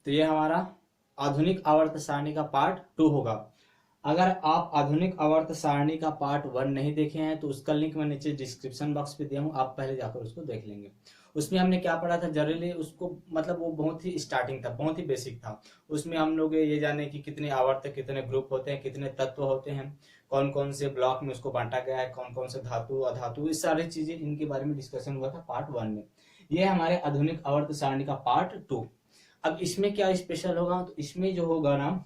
तो ये हमारा आधुनिक आवर्त सारणी का पार्ट 2 होगा। अगर आप आधुनिक आवर्त सारणी का पार्ट 1 नहीं देखे हैं तो उसका लिंक मैं नीचे डिस्क्रिप्शन बॉक्स पे दिया हूँ, आप पहले जाकर उसको देख लेंगे। उसमें हमने क्या पढ़ा था जनरली उसको, मतलब वो बहुत ही स्टार्टिंग था, बहुत ही बेसिक था। उसमें हम लोग ये जाने कि कितने आवर्त, कितने ग्रुप होते हैं, कितने तत्व होते हैं, कौन कौन से ब्लॉक में उसको बांटा गया है, कौन कौन से धातु अधातु, इस सारी चीजें इनके बारे में डिस्कशन हुआ था पार्ट 1 में। ये हमारे आधुनिक आवर्त सारणी का पार्ट 2। अब इसमें क्या स्पेशल होगा, तो इसमें जो होगा ना,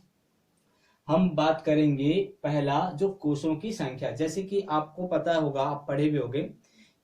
हम बात करेंगे पहला जो कोषों की संख्या। जैसे कि आपको पता होगा, आप पढ़े भी होंगे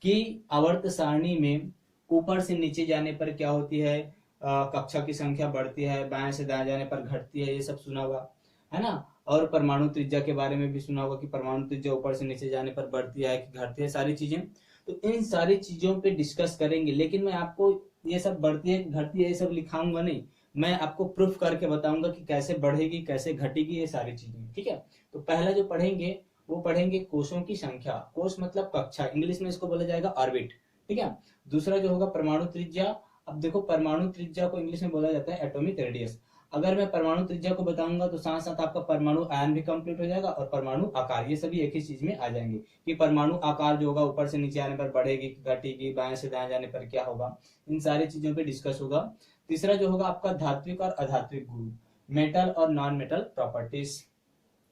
कि आवर्त सारणी में ऊपर से नीचे जाने पर क्या होती है, कक्षा की संख्या बढ़ती है, बाएं से दाएं जाने पर घटती है, ये सब सुना होगा, है ना। और परमाणु त्रिज्या के बारे में भी सुना होगा कि परमाणु त्रिज्या ऊपर से नीचे जाने पर बढ़ती है कि घटती है, सारी चीजें। तो इन सारी चीजों पे डिस्कस करेंगे, लेकिन मैं आपको ये सब बढ़ती है घटती है ये सब लिखाऊंगा नहीं, मैं आपको प्रूफ करके बताऊंगा कि कैसे बढ़ेगी कैसे घटेगी ये सारी चीजें, ठीक है। तो पहला जो पढ़ेंगे वो पढ़ेंगे कोषों की संख्या। कोष मतलब कक्षा, इंग्लिश में इसको बोला जाएगा ऑर्बिट, ठीक है। दूसरा जो होगा परमाणु त्रिज्या। अब देखो परमाणु त्रिज्या को इंग्लिश में बोला जाता है एटॉमिक रेडियस। अगर मैं परमाणु त्रिज्या को बताऊंगा तो साथ साथ आपका परमाणु आयन भी कंप्लीट हो जाएगा और परमाणु आकार, ये सभी एक ही चीज में आ जाएंगे कि परमाणु आकार जो होगा ऊपर से नीचे आने पर बढ़ेगी घटेगी, बाएं से दाएं जाने पर क्या होगा, इन सारी चीजों पे डिस्कस होगा। तीसरा जो होगा आपका धात्विक और अधात्विक गुण, मेटल और नॉन मेटल प्रॉपर्टीज।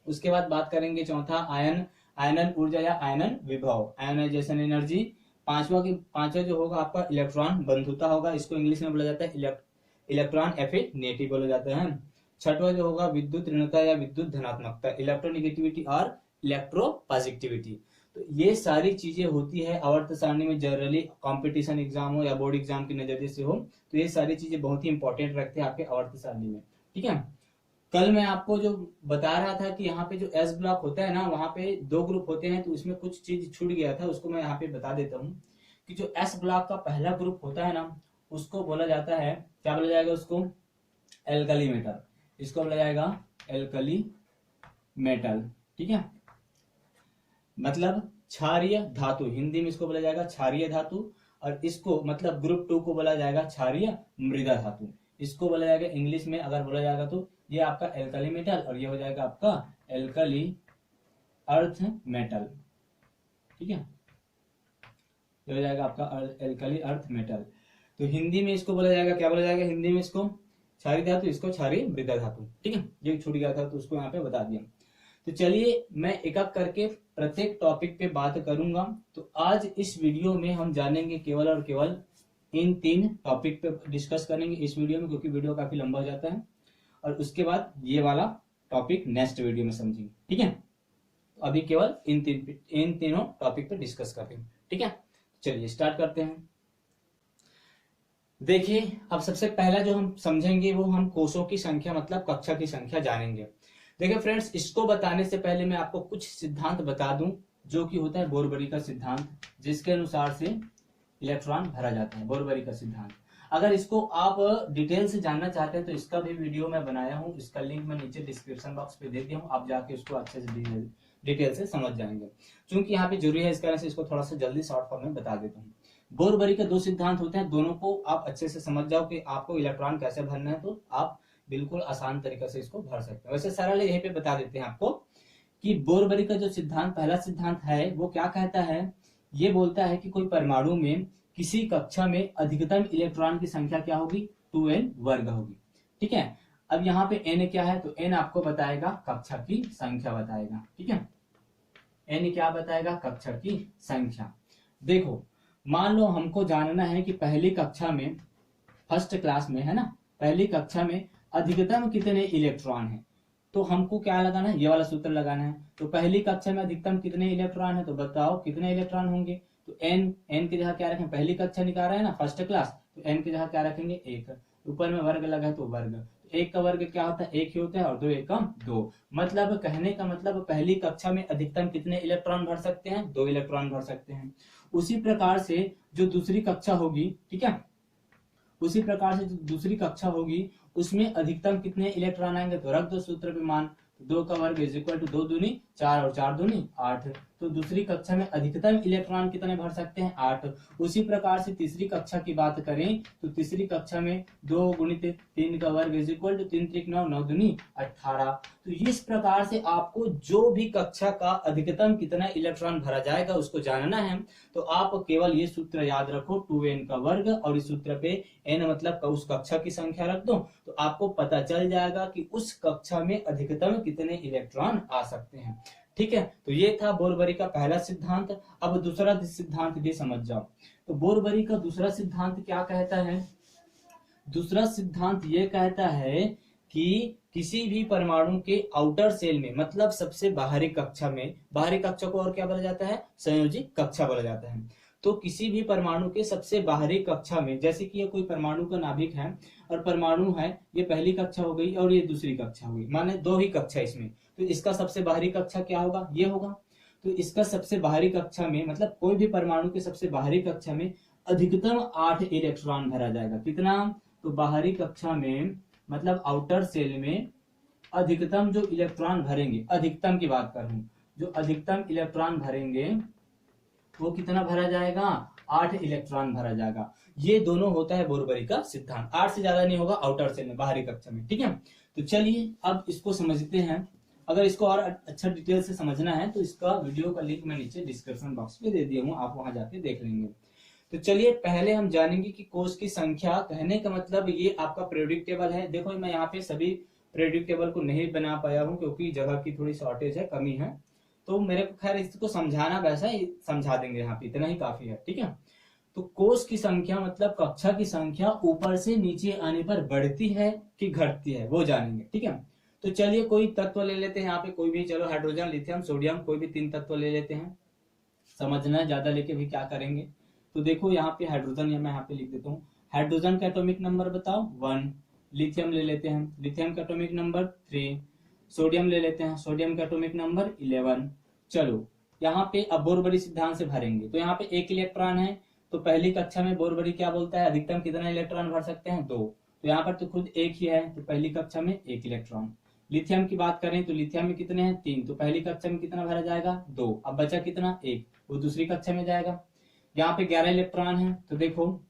उसके बाद बात करेंगे चौथा आयन, आयनन ऊर्जा या आयनन विभव, आयोनाइजेशन एनर्जी। पांचवा जो होगा आपका इलेक्ट्रॉन बंधुता होगा, इसको इंग्लिश में बोला जाता है इलेक्ट्रॉन एफिनिटी बोला जाता है। छठवा जो होगा विद्युत ऋणता या विद्युत धनात्मकता, इलेक्ट्रोनिगेटिविटी और इलेक्ट्रोपॉजिटिविटी। तो ये सारी चीजें होती है आवर्त सारणी में, जनरली कंपटीशन एग्जाम हो या बोर्ड एग्जाम के नजरिए से हो, तो ये सारी चीजें बहुत ही इंपॉर्टेंट रखते हैं आपके आवर्त सारणी में, ठीक है। कल मैं आपको जो बता रहा था कि यहाँ पे जो एस ब्लॉक होता है ना, वहां पे 2 ग्रुप होते हैं, तो उसमें कुछ चीज छूट गया था, उसको मैं यहाँ पे बता देता हूँ कि जो एस ब्लॉक का पहला ग्रुप होता है ना, उसको बोला जाता है, क्या बोला जाएगा उसको, एल्कली मेटल, इसको बोला जाएगा एल्कली मेटल, ठीक है। मतलब क्षारीय धातु, हिंदी में इसको बोला जाएगा क्षारीय धातु। और इसको मतलब ग्रुप 2 को बोला जाएगा क्षारीय मृदा धातु, इसको बोला जाएगा इंग्लिश में अगर बोला जाएगा तो ये आपका एल्कली मेटल और ये हो जाएगा आपका एल्कली अर्थ मेटल, ठीक है। ये हो जाएगा आपका एल्कली अर्थ मेटल। तो हिंदी में इसको बोला जाएगा, क्या बोला जाएगा हिंदी में इसको, क्षारीय धातु, इसको क्षारीय मृदा धातु, ठीक है। ये छूट गया था तो उसको यहाँ पे बता दिया। तो चलिए मैं एक एक करके प्रत्येक टॉपिक पे बात करूंगा। तो आज इस वीडियो में हम जानेंगे केवल और केवल इन 3 टॉपिक पे डिस्कस करेंगे इस वीडियो में, क्योंकि वीडियो काफी लंबा हो जाता है। और उसके बाद ये वाला टॉपिक नेक्स्ट वीडियो में समझेंगे, ठीक है। तो अभी केवल इन तीनों टॉपिक पे डिस्कस करते हैं, ठीक है। चलिए स्टार्ट करते हैं। देखिए अब सबसे पहला जो हम समझेंगे वो हम कोषों की संख्या मतलब कक्षा की संख्या जानेंगे। देखिए फ्रेंड्स, इसको बताने से पहले मैं आपको कुछ सिद्धांत बता दूं, जो कि होता है बोरबरी का सिद्धांत, जिसके अनुसार से इलेक्ट्रॉन भरा जाता है, बोरबरी का सिद्धांत। अगर इसको आप डिटेल से जानना चाहते हैं तो इसका भी वीडियो मैं बनाया हूं, इसका लिंक मैं नीचे डिस्क्रिप्शन बॉक्स पे दे दिया हूं, आप जाके उसको अच्छे से डिटेल से समझ जाएंगे। क्योंकि यहाँ पे जरूरी है, इस कारण से इसको थोड़ा सा जल्दी शॉर्ट फॉर्म में बता देता हूँ। बोरबरी के 2 सिद्धांत होते हैं, दोनों को आप अच्छे से समझ जाओ कि आपको इलेक्ट्रॉन कैसे भरना है, तो आप बिल्कुल आसान तरीके से इसको भर सकते हैं। वैसे सरल यहीं पे बता देते हैं आपको कि बोरबरी का जो सिद्धांत, पहला सिद्धांत है, वो क्या कहता है, ये बोलता है कि कोई परमाणु में किसी कक्षा में अधिकतम इलेक्ट्रॉन की संख्या क्या होगी, 2n वर्ग होगी, ठीक है। अब यहाँ पे n क्या है, तो n आपको बताएगा कक्षा की संख्या बताएगा, ठीक है। n क्या बताएगा, कक्षा की संख्या। देखो मान लो हमको जानना है कि पहली कक्षा में, फर्स्ट क्लास में, है ना, पहली कक्षा में अधिकतम कितने इलेक्ट्रॉन है, तो हमको क्या लगाना है, ये वाला सूत्र लगाना है। तो पहली कक्षा में अधिकतम कितने इलेक्ट्रॉन है, तो बताओ कितने इलेक्ट्रॉन होंगे। तो n की जगह क्या रखें, पहली कक्षा निकाल रहे हैं ना, फर्स्ट क्लास, तो n की जगह क्या रखेंगे, 1। ऊपर में वर्ग लगा है तो वर्ग, तो 1 का वर्ग क्या होता है, 1 ही होता है, और 2 1 2। मतलब कहने का मतलब पहली कक्षा में अधिकतम कितने इलेक्ट्रॉन भर सकते हैं, 2 इलेक्ट्रॉन भर सकते हैं। उसी प्रकार से जो दूसरी कक्षा होगी, ठीक है, उसी प्रकार से जो दूसरी कक्षा होगी उसमें अधिकतम कितने इलेक्ट्रॉन आएंगे, तो रख दो सूत्र पे मान, 2 का वर्ग इज इक्वल टू 2 दूनी 4 और 4 दूनी 8। तो दूसरी कक्षा में अधिकतम इलेक्ट्रॉन कितने भर सकते हैं? 8। उसी प्रकार से तीसरी कक्षा की बात करें तो तीसरी कक्षा में 2 गुणित 3 का वर्ग इज इक्वल टू 3 त्रिक 9, 9 दूनी 18। तो इस प्रकार से आपको जो भी कक्षा का अधिकतम कितना इलेक्ट्रॉन भरा जाएगा उसको जानना है। तो आप केवल ये सूत्र याद रखो 2n का वर्ग, और इस सूत्र पे n मतलब उस कक्षा की संख्या रख दो, तो आपको पता चल जाएगा कि उस कक्षा में अधिकतम कितने इलेक्ट्रॉन आ सकते हैं। ठीक है, तो ये था बोरबरी का पहला सिद्धांत। अब दूसरा सिद्धांत भी समझ जाओ। तो बोरबरी का दूसरा सिद्धांत क्या कहता है? दूसरा सिद्धांत ये कहता है कि किसी भी परमाणु के आउटर सेल में, मतलब सबसे बाहरी कक्षा में, बाहरी कक्षा को और क्या बोला जाता है? संयोजी कक्षा बोला जाता है। तो किसी भी परमाणु के सबसे बाहरी कक्षा में, जैसे कि ये कोई परमाणु का नाभिक है और परमाणु है, ये पहली कक्षा हो गई और ये दूसरी कक्षा हो गई, माने 2 ही कक्षा इसमें, तो इसका सबसे बाहरी कक्षा क्या होगा? ये होगा। तो इसका सबसे बाहरी कक्षा में, मतलब कोई भी परमाणु के सबसे बाहरी कक्षा में अधिकतम 8 इलेक्ट्रॉन भरा जाएगा। कितना? तो बाहरी कक्षा में मतलब आउटर सेल में अधिकतम जो इलेक्ट्रॉन भरेंगे, अधिकतम की बात करूं, जो अधिकतम इलेक्ट्रॉन भरेंगे वो कितना भरा जाएगा? 8 इलेक्ट्रॉन भरा जाएगा। ये दोनों होता है बोरबरी का सिद्धांत। 8 से ज्यादा नहीं होगा आउटर सेल में, बाहरी कक्षा में। ठीक है, तो चलिए अब इसको समझते हैं। अगर इसको और अच्छा डिटेल से समझना है तो इसका वीडियो का लिंक मैं नीचे डिस्क्रिप्शन बॉक्स में दे दिया हूँ, आप वहां जाके देख लेंगे। तो चलिए पहले हम जानेंगे कि कोष की संख्या, कहने का मतलब ये आपका पीरियोडिक टेबल है। देखो मैं यहाँ पे सभी पीरियोडिक टेबल को नहीं बना पाया हूँ क्योंकि जगह की थोड़ी शॉर्टेज है, कमी है, तो मेरे को खैर इसको समझाना वैसा ही समझा देंगे, यहाँ पे इतना ही काफी है। ठीक है, तो कोष की संख्या मतलब कक्षा की संख्या ऊपर से नीचे आने पर बढ़ती है कि घटती है वो जानेंगे। ठीक है, तो चलिए कोई तत्व ले लेते हैं यहाँ पे, कोई भी, चलो हाइड्रोजन, लिथियम, सोडियम, कोई भी 3 तत्व ले लेते हैं। समझना है, ज्यादा लेके भी क्या करेंगे। तो देखो यहाँ पे हाइड्रोजन, या मैं यहाँ पे लिख देता हूँ, हाइड्रोजन का एटॉमिक नंबर बताओ 1। लिथियम ले लेते हैं, लिथियम का एटॉमिक नंबर 3। सोडियम ले लेते हैं, सोडियम का एटॉमिक नंबर 11। चलो यहाँ पे अब बोरबरी सिद्धांत से भरेंगे। तो यहाँ पे 1 इलेक्ट्रॉन है, तो पहली कक्षा में बोरबरी क्या बोलता है? अधिकतम कितना इलेक्ट्रॉन भर सकते हैं? 2। तो यहाँ पर तो खुद 1 ही है, तो पहली कक्षा में 1 इलेक्ट्रॉन। लिथियम की बात करें तो लिथियम में कितने हैं? 3। तो पहली कक्षा में कितना भरा जाएगा? 2। अब बचा कितना? 1, वो दूसरी कक्षा में जाएगा। यहाँ पे 11 इलेक्ट्रॉन है, तो देखो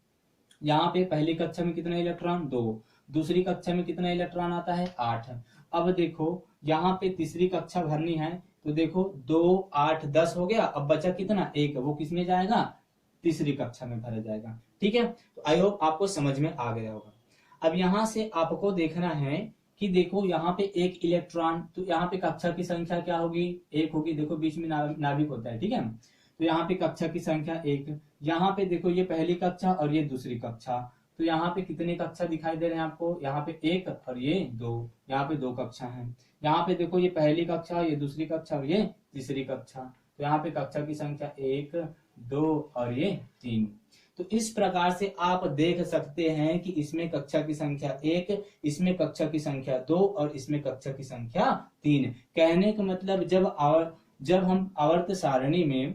यहाँ पे पहली कक्षा में कितना इलेक्ट्रॉन? 2। दूसरी कक्षा में कितना इलेक्ट्रॉन आता है? 8। अब देखो यहाँ पे तीसरी कक्षा भरनी है, तो देखो 2, 8, 10 हो गया। अब बचा कितना? 1, वो किस में जाएगा? तीसरी कक्षा में भरा जाएगा। ठीक है, तो आई होप आपको समझ में आ गया होगा। अब यहाँ से आपको देखना है कि देखो यहाँ पे 1 इलेक्ट्रॉन, तो यहाँ पे कक्षा की संख्या क्या होगी? 1 होगी। देखो बीच में नाभिक होता है। ठीक है, तो यहाँ पे कक्षा की संख्या 1। यहाँ पे देखो ये पहली कक्षा और ये दूसरी कक्षा, तो यहाँ पे कितने कक्षा दिखाई दे रहे हैं आपको? यहाँ पे 1 और ये 2, यहाँ पे 2 कक्षा है। यहाँ पे देखो ये पहली कक्षा, ये दूसरी कक्षा और ये तीसरी कक्षा, तो यहाँ पे कक्षा की संख्या 1, 2 और ये 3। तो इस प्रकार से आप देख सकते हैं कि इसमें कक्षा की संख्या 1, इसमें कक्षा की संख्या 2 और इसमें कक्षा की संख्या 3। कहने का मतलब जब हम आवर्त सारणी में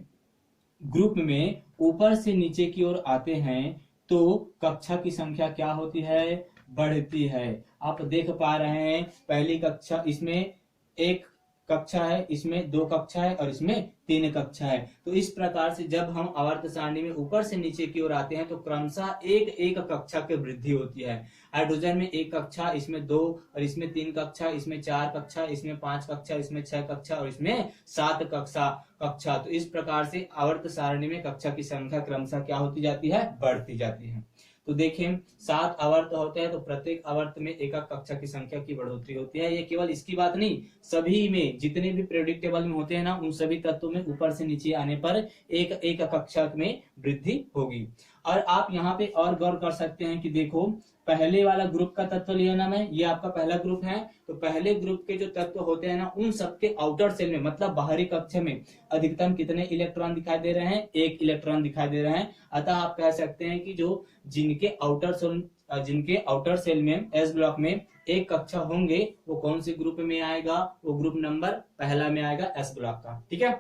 ग्रुप में ऊपर से नीचे की ओर आते हैं तो कक्षा की संख्या क्या होती है? बढ़ती है। आप देख पा रहे हैं पहली कक्षा, इसमें 1 कक्षा है, इसमें 2 कक्षा है और इसमें 3 कक्षा है। तो इस प्रकार से जब हम आवर्त सारणी में ऊपर से नीचे की ओर आते हैं तो क्रमशः एक कक्षा की वृद्धि होती है। हाइड्रोजन में 1 कक्षा, इसमें 2 और इसमें 3 कक्षा, इसमें 4 कक्षा, इसमें 5 कक्षा, इसमें 6 कक्षा और इसमें 7 कक्षा। तो इस प्रकार से आवर्त सारणी में कक्षा की संख्या क्रमशः क्या होती जाती है? बढ़ती जाती है। तो देखें 7 आवर्त होते हैं, तो प्रत्येक आवर्त में एक कक्षा की संख्या की बढ़ोतरी होती है। ये केवल इसकी बात नहीं, सभी में जितने भी पीरियोडिक टेबल में होते हैं ना, उन सभी तत्वों में ऊपर से नीचे आने पर एक कक्षा में वृद्धि होगी। और आप यहाँ पे और गौर कर सकते हैं कि देखो पहले वाला ग्रुप का तत्व लिया ना मैं, ये आपका पहला ग्रुप है, तो पहले ग्रुप के जो तत्व होते हैं ना, उन सबके आउटर सेल में मतलब बाहरी कक्षा में अधिकतम कितने इलेक्ट्रॉन दिखाई दे रहे हैं? 1 इलेक्ट्रॉन दिखाई दे रहे हैं। अतः आप कह सकते हैं कि जो जिनके आउटर सेल में एस ब्लॉक में 1 कक्षा होंगे वो कौन से ग्रुप में आएगा? वो ग्रुप नंबर पहला में आएगा, एस ब्लॉक का। ठीक है,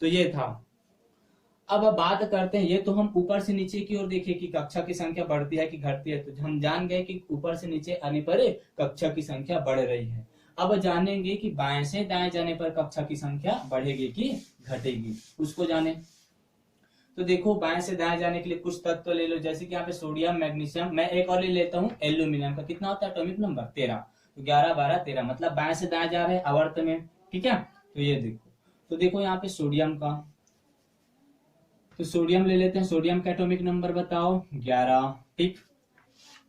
तो ये था। अब बात करते हैं, ये तो हम ऊपर से नीचे की ओर देखें कि कक्षा की संख्या बढ़ती है कि घटती है, तो हम जान गए कि ऊपर से नीचे आने पर कक्षा की संख्या बढ़ रही है। अब जानेंगे कि बाएं से दाएं जाने पर कक्षा की संख्या बढ़ेगी कि घटेगी, उसको जाने। तो देखो बाएं से दाएं जाने के लिए कुछ तत्व ले लो, जैसे कि यहाँ पे सोडियम, मैग्नीशियम, मैं एक और ले लेता हूँ एल्यूमिनियम का। कितना होता है एटॉमिक नंबर? 13। तो 11 12 13, मतलब बाएं से दाएं जा रहे हैं आवर्त में, ठीक है। तो ये देखो, तो देखो यहाँ पे सोडियम का, तो सोडियम ले लेते हैं, सोडियम का एटॉमिक नंबर बताओ 11, ठीक।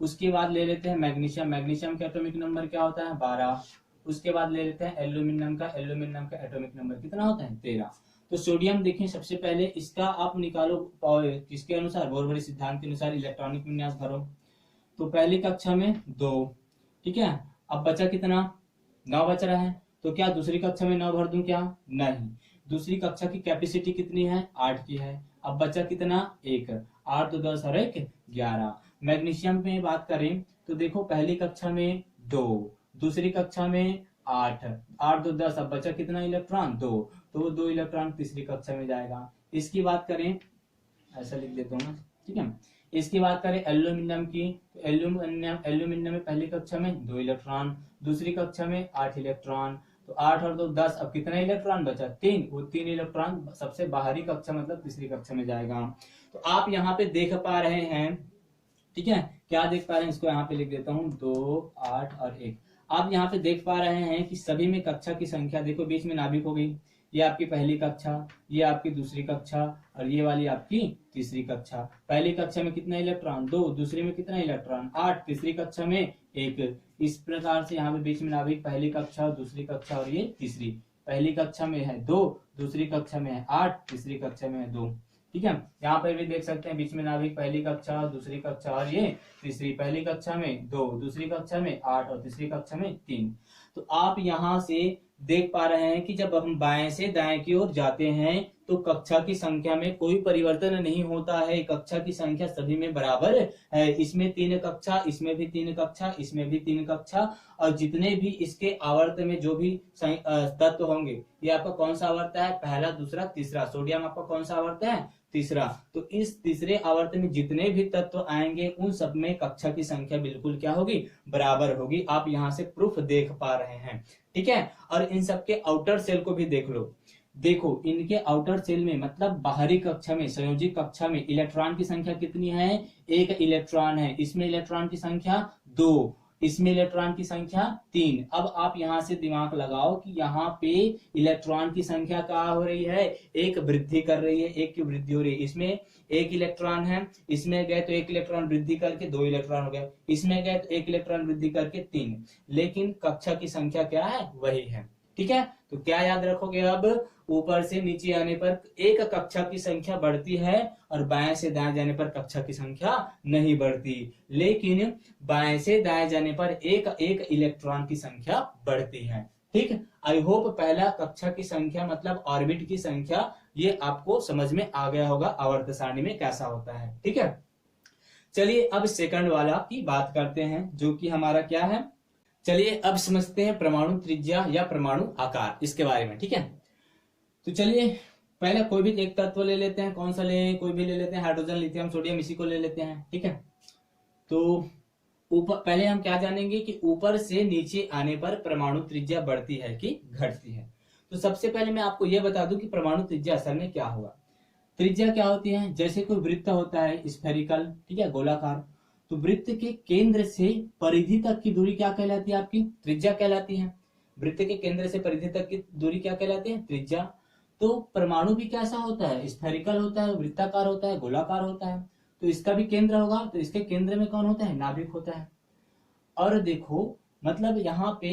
उसके बाद ले लेते हैं मैग्नीशियम, मैग्नीशियम का एटॉमिक नंबर क्या होता है? 12। उसके बाद ले लेते हैं एल्यूमिनियम का, एल्यूमिनियम का एटॉमिक नंबर कितना होता है? 13। तो सोडियम देखिए, सबसे पहले इसका आप निकालो किसके अनुसार? बोरबरी सिद्धांत के अनुसार इलेक्ट्रॉनिक विन्यास भरो। तो पहली कक्षा में 2, ठीक है। अब बचा कितना? 9 बच रहा है। तो क्या दूसरी कक्षा में 9 भर दूं क्या? नहीं। दूसरी कक्षा की कैपेसिटी कितनी है? 8 की है। अब बचा कितना? 1। 8 2 10 और 1 11। मैग्नीशियम में बात करें तो देखो पहली कक्षा में 2, दूसरी कक्षा में 8, 8 2 10, अब बचा कितना इलेक्ट्रॉन? 2। तो वो 2 इलेक्ट्रॉन तीसरी कक्षा में जाएगा। इसकी बात करें, ऐसा लिख देता हूँ, ठीक है। इसकी बात करें एल्यूमिनियम की, तो एल्यूमिनियम में पहली कक्षा में 2 इलेक्ट्रॉन, दूसरी कक्षा में 8 इलेक्ट्रॉन। तो 8 और 2 10, अब कितना इलेक्ट्रॉन बचा? 3। वो 3 इलेक्ट्रॉन सबसे बाहरी कक्षा मतलब तीसरी कक्षा में जाएगा। तो आप यहाँ पे देख पा रहे हैं, ठीक है, क्या देख पा रहे हैं? इसको यहाँ पे लिख देता हूँ 2 8 और 1। आप यहाँ पे देख पा रहे हैं कि सभी में कक्षा की संख्या देखो, बीच में नाभिक हो गई, ये आपकी पहली कक्षा, ये आपकी दूसरी कक्षा और ये वाली आपकी तीसरी कक्षा। पहली कक्षा में कितना इलेक्ट्रॉन? 2। दूसरी में कितना इलेक्ट्रॉन? 8। तीसरी कक्षा में 1। इस प्रकार से यहाँ पे बीच में नाभिक, पहली कक्षा और दूसरी कक्षा और ये तीसरी। पहली कक्षा में है 2, दूसरी कक्षा में है 8, तीसरी कक्षा में है 2, ठीक है। यहाँ पर भी देख सकते हैं बीच में नाभिक, पहली कक्षा, दूसरी कक्षा और ये तीसरी। पहली कक्षा में 2, दूसरी कक्षा में 8 और तीसरी कक्षा में 3। तो आप यहाँ से देख पा रहे हैं कि जब हम बाएं से दाएं की ओर जाते हैं तो कक्षा की संख्या में कोई परिवर्तन नहीं होता है, कक्षा की संख्या सभी में बराबर है। इसमें 3 कक्षा, इसमें भी 3 कक्षा, इसमें भी 3 कक्षा, और जितने भी इसके आवर्त में जो भी तत्व होंगे, ये आपका कौन सा आवर्त है? पहला, दूसरा, तीसरा। सोडियम आपका कौन सा आवर्त है? तीसरा। तो इस तीसरे आवर्त में जितने भी तत्व आएंगे उन सब में कक्षा की संख्या बिल्कुल क्या होगी? बराबर होगी। आप यहाँ से प्रूफ देख पा रहे हैं, ठीक है। और इन सब के आउटर सेल को भी देख लो। देखो इनके आउटर सेल में मतलब बाहरी कक्षा में, संयोजी कक्षा में इलेक्ट्रॉन की संख्या कितनी है? 1 इलेक्ट्रॉन है। इसमें इलेक्ट्रॉन की संख्या 2, इसमें इलेक्ट्रॉन की संख्या 3। अब आप यहाँ से दिमाग लगाओ कि यहाँ पे इलेक्ट्रॉन की संख्या क्या हो रही है? एक वृद्धि कर रही है, एक की वृद्धि हो रही है। इसमें 1 इलेक्ट्रॉन है, इसमें गए तो 1 इलेक्ट्रॉन वृद्धि करके 2 इलेक्ट्रॉन हो गए, इसमें गए तो 1 इलेक्ट्रॉन वृद्धि करके 3। लेकिन कक्षा की संख्या क्या है? वही है, ठीक है। तो क्या याद रखोगे? अब ऊपर से नीचे आने पर एक कक्षा की संख्या बढ़ती है और बाएं से दाएं जाने पर कक्षा की संख्या नहीं बढ़ती, लेकिन बाएं से दाएं जाने पर एक एक इलेक्ट्रॉन की संख्या बढ़ती है, ठीक। आई होप पहला कक्षा की संख्या मतलब ऑर्बिट की संख्या ये आपको समझ में आ गया होगा, आवर्त सारणी में कैसा होता है, ठीक है। चलिए अब सेकंड वाला की बात करते हैं, जो कि हमारा क्या है। चलिए अब समझते हैं परमाणु त्रिज्या या परमाणु आकार, इसके बारे में, ठीक है। तो चलिए पहले कोई भी एक तत्व ले लेते हैं, कौन सा ले? कोई भी ले लेते हैं, हाइड्रोजन, लिथियम, सोडियम, इसी को ले लेते हैं, ठीक है। तो ऊपर पहले हम क्या जानेंगे कि ऊपर से नीचे आने पर परमाणु त्रिज्या बढ़ती है कि घटती है। तो सबसे पहले मैं आपको यह बता दूं कि परमाणु त्रिज्या असल में क्या होगा। त्रिज्या क्या होती है? जैसे कोई वृत्त होता है स्फेरिकल, ठीक है, गोलाकार, तो वृत्त के केंद्र से परिधि तक की दूरी क्या कहलाती है? आपकी त्रिज्या कहलाती है। वृत्त के केंद्र से परिधि तक की दूरी क्या कहलाती है? त्रिज्या। तो परमाणु भी कैसा होता है? स्फेरिकल होता है, वृत्ताकार होता है, गोलाकार होता है। तो इसका भी केंद्र होगा, तो इसके केंद्र में कौन होता है? नाभिक होता है। और देखो मतलब यहाँ पे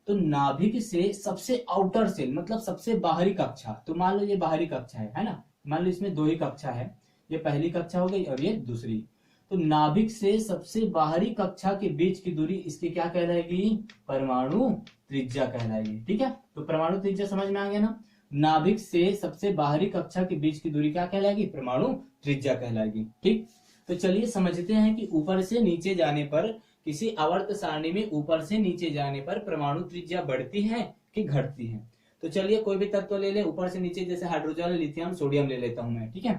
तो नाभिक से सबसे आउटर सेल मतलब सबसे बाहरी कक्षा, तो मान लो ये बाहरी कक्षा है ना, मान लो इसमें 2 ही कक्षा है, ये पहली कक्षा हो गई और ये दूसरी। तो नाभिक से सबसे बाहरी कक्षा के बीच की दूरी इसकी क्या कहलाएगी? परमाणु त्रिज्या कहलाएगी, ठीक है। तो परमाणु त्रिज्या समझ में आ गया ना। नाभिक से सबसे बाहरी कक्षा के बीच की दूरी क्या कहलाएगी? परमाणु त्रिज्या कहलाएगी, ठीक। तो चलिए समझते हैं कि ऊपर से नीचे जाने पर, किसी आवर्त सारणी में ऊपर से नीचे जाने पर परमाणु त्रिज्या बढ़ती है कि घटती है। तो चलिए कोई भी तत्व ले ले ऊपर से नीचे, जैसे हाइड्रोजन, लिथियम, सोडियम ले लेता हूं मैं, ठीक है,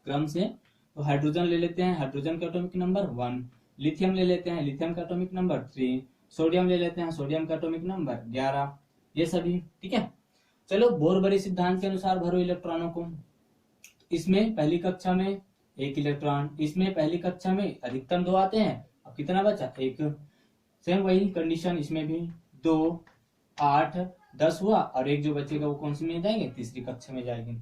क्रम से। तो हाइड्रोजन ले लेते हैं, हाइड्रोजन का एटॉमिक नंबर 1, लिथियम ले लेते हैं, लिथियम का एटॉमिक नंबर 3, सोडियम ले लेते हैं, सोडियम का एटॉमिक नंबर 11, ये सभी ठीक है। चलो बोरबरी सिद्धांत के अनुसार भरो इलेक्ट्रॉनों को। इसमें पहली कक्षा में 1 इलेक्ट्रॉन, इसमें पहली कक्षा में अधिकतम 2 आते हैं, अब कितना बचा 1। सेम वही कंडीशन इसमें भी 2, 8, 10 हुआ, और एक जो बचेगा वो कौन सी में जाएंगे, तीसरी कक्षा में जाएंगे।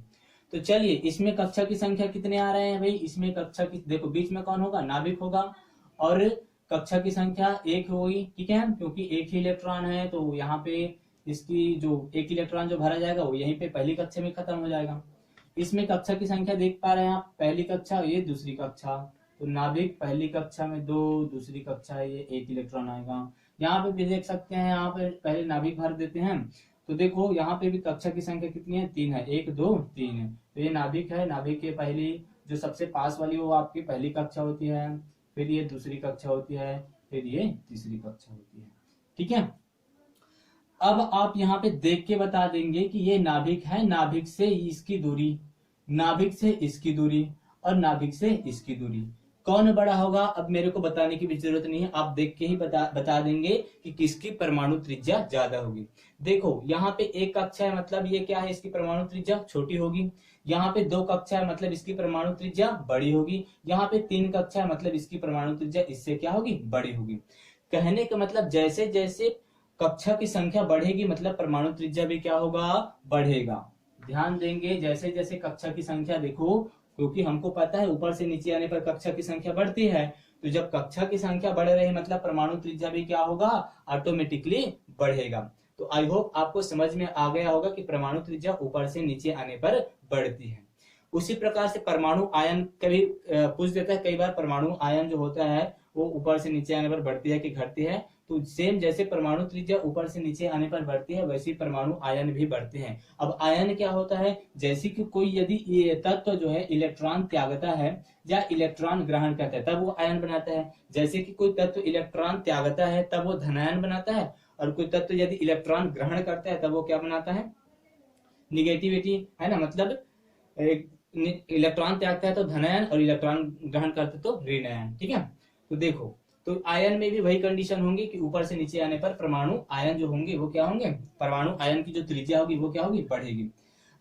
तो चलिए इसमें कक्षा की संख्या कितने आ रहे हैं भाई, इसमें कक्षा की देखो बीच में कौन होगा, नाभिक होगा, और कक्षा की संख्या 1 होगी, ठीक है, क्योंकि एक ही इलेक्ट्रॉन है तो यहाँ पे इसकी जो 1 इलेक्ट्रॉन जो भरा जाएगा वो यहीं पे पहली कक्षा में खत्म हो जाएगा। इसमें कक्षा की संख्या देख पा रहे हैं आप, पहली कक्षा ये दूसरी कक्षा, तो नाभिक पहली कक्षा में 2, दूसरी कक्षा ये 1 इलेक्ट्रॉन आएगा। यहाँ पे भी देख सकते हैं, यहाँ पे पहले नाभिक भर देते हैं, तो देखो यहाँ पे भी कक्षा की संख्या कितनी है, 3 है, 1, 2, 3 है, तो ये नाभिक है, नाभिक के पहली जो सबसे पास वाली वो आपकी पहली कक्षा होती है, फिर ये दूसरी कक्षा होती है, फिर ये तीसरी कक्षा होती है, ठीक है। अब आप यहाँ पे देख के बता देंगे कि ये नाभिक है, नाभिक से इसकी दूरी, नाभिक से इसकी दूरी, और नाभिक से इसकी दूरी कौन बड़ा होगा, अब मेरे को बताने की भी जरूरत नहीं है, आप देख के ही बता देंगे कि किसकी परमाणु त्रिज्या ज्यादा होगी। देखो यहाँ पे 1 कक्षा है, मतलब ये क्या है, इसकी परमाणु त्रिज्या छोटी होगी। यहाँ पे 2 कक्षा है, मतलब इसकी परमाणु त्रिज्या बड़ी होगी। यहाँ पे 3 कक्षा है, मतलब इसकी परमाणु त्रिज्या इससे क्या होगी, बड़ी होगी। कहने का मतलब जैसे जैसे कक्षा की संख्या बढ़ेगी, मतलब परमाणु त्रिज्या भी क्या होगा, बढ़ेगा। ध्यान देंगे, जैसे जैसे कक्षा की संख्या देखो, क्योंकि हमको पता है ऊपर से नीचे आने पर कक्षा की संख्या बढ़ती है, तो जब कक्षा की संख्या बढ़ रही मतलब परमाणु त्रिज्या भी क्या होगा, ऑटोमेटिकली बढ़ेगा। तो आई होप आपको समझ में आ गया होगा कि परमाणु त्रिज्या ऊपर से नीचे आने पर बढ़ती है। उसी प्रकार से परमाणु आयन कभी पूछ देता है, कई बार परमाणु आयन जो होता है वो ऊपर से नीचे आने पर बढ़ती है कि घटती है, तो सेम जैसे परमाणु त्रिज्या ऊपर से नीचे आने पर बढ़ती है, वैसे परमाणु आयन भी बढ़ते हैं। अब आयन क्या होता है, जैसे कि कोई यदि ये तत्व जो है इलेक्ट्रॉन त्यागता है या इलेक्ट्रॉन ग्रहण करता है तब वो आयन बनाता है। जैसे कि कोई तत्व इलेक्ट्रॉन त्यागता है तब वो धनायन बनाता है, और कोई तत्व यदि इलेक्ट्रॉन ग्रहण करता है तब वो क्या बनाता है, निगेटिविटी, है ना। मतलब इलेक्ट्रॉन त्यागता है तो धनायन, और इलेक्ट्रॉन ग्रहण करते तो ऋणायन, ठीक है। तो देखो, तो आयन में भी वही कंडीशन होंगी कि ऊपर से नीचे आने पर परमाणु आयन जो होंगे वो क्या होंगे, परमाणु आयन की जो त्रिज्या होगी वो क्या होगी, बढ़ेगी।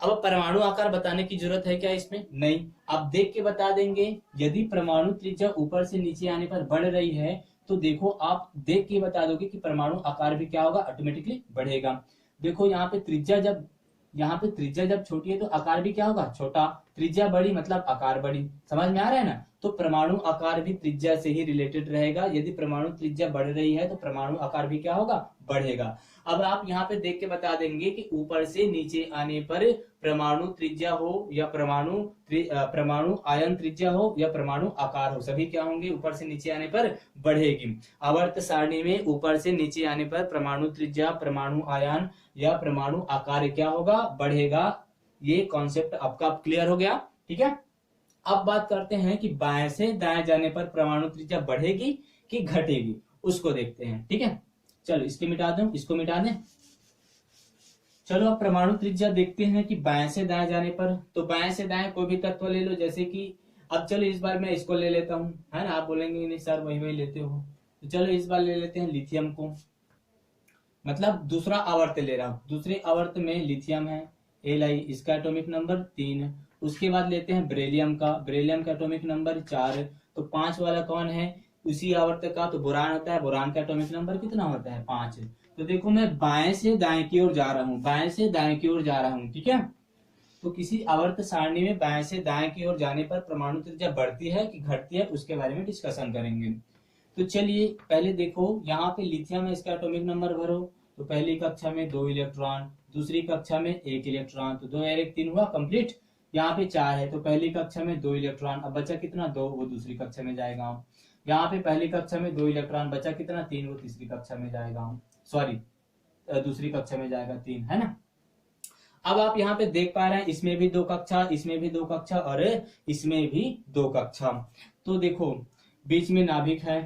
अब परमाणु आकार बताने की जरूरत है क्या इसमें, नहीं, आप देख के बता देंगे। यदि परमाणु त्रिज्या ऊपर से नीचे आने पर बढ़ रही है तो देखो आप देख के बता दोगे कि परमाणु आकार भी क्या होगा, ऑटोमेटिकली बढ़ेगा। देखो यहाँ पे त्रिज्या जब छोटी है तो आकार भी क्या होगा, छोटा, त्रिज्या बड़ी मतलब आकार बड़ी, समझ में आ रहा है ना। तो परमाणु आकार भी त्रिज्या से ही रिलेटेड रहेगा। यदि परमाणु त्रिज्या बढ़ रही है तो परमाणु आकार भी क्या होगा, बढ़ेगा। अब आप यहाँ पे देख के बता देंगे कि ऊपर से नीचे आने पर परमाणु त्रिज्या हो या परमाणु आयन त्रिज्या हो या परमाणु आकार हो, सभी क्या होंगे, ऊपर से नीचे आने पर बढ़ेगी। आवर्त सारणी में ऊपर से नीचे आने पर परमाणु त्रिज्या, परमाणु आयन या परमाणु आकार क्या होगा, बढ़ेगा। ये कॉन्सेप्ट आपका क्लियर हो गया, ठीक है। अब बात करते हैं कि बाएं से दाएं जाने पर परमाणु त्रिज्या बढ़ेगी कि घटेगी, उसको देखते हैं, ठीक है। चलो इसको मिटा दूं, इसको मिटा दें। चलो अब परमाणु त्रिज्या देखते हैं कि बाएं से दाएं जाने पर, तो बाएं से दाएं कोई भी तत्व ले लो, जैसे कि अब चलो इस बार मैं इसको ले लेता हूं, है ना। आप बोलेंगे नहीं सर वही लेते हो, तो चलो इस बार ले लेते हैं लिथियम को, मतलब दूसरा आवर्त ले रहा हूं। दूसरे आवर्त में लिथियम है, Li, इसका एटॉमिक नंबर 3। उसके बाद लेते हैं बेरिलियम का एटॉमिक नंबर 4। तो 5 वाला कौन है, उसी आवर्त का तो बोरान होता है, बोरान का एटॉमिक नंबर कितना होता है, 5। तो देखो मैं बाएं से दाएं की ओर जा रहा हूँ, बाएं से दाएं की ओर जा रहा हूँ, ठीक है। तो किसी आवर्त सारणी में बाएं से दाएं की ओर जाने पर परमाणु त्रिज्या बढ़ती है कि घटती है, उसके बारे में डिस्कशन करेंगे। तो चलिए पहले देखो, यहाँ पे लिथियम है, इसका एटॉमिक नंबर भरो। तो पहली कक्षा में 2 इलेक्ट्रॉन, दूसरी कक्षा में 1 इलेक्ट्रॉन, तो 2 और 1 3 हुआ कंप्लीट। यहाँ पे 4 है, तो पहली कक्षा में 2 इलेक्ट्रॉन, अब बचा कितना 2, वो दूसरी कक्षा में जाएगा। यहाँ पे पहली कक्षा में 2 इलेक्ट्रॉन, बचा कितना 3, वो तीसरी कक्षा में जाएगा, सॉरी दूसरी कक्षा में जाएगा 3, है ना। अब आप यहाँ पे देख पा रहे हैं, इसमें भी 2 कक्षा, इसमें भी 2 कक्षा और इसमें भी 2 कक्षा। तो देखो बीच में नाभिक है,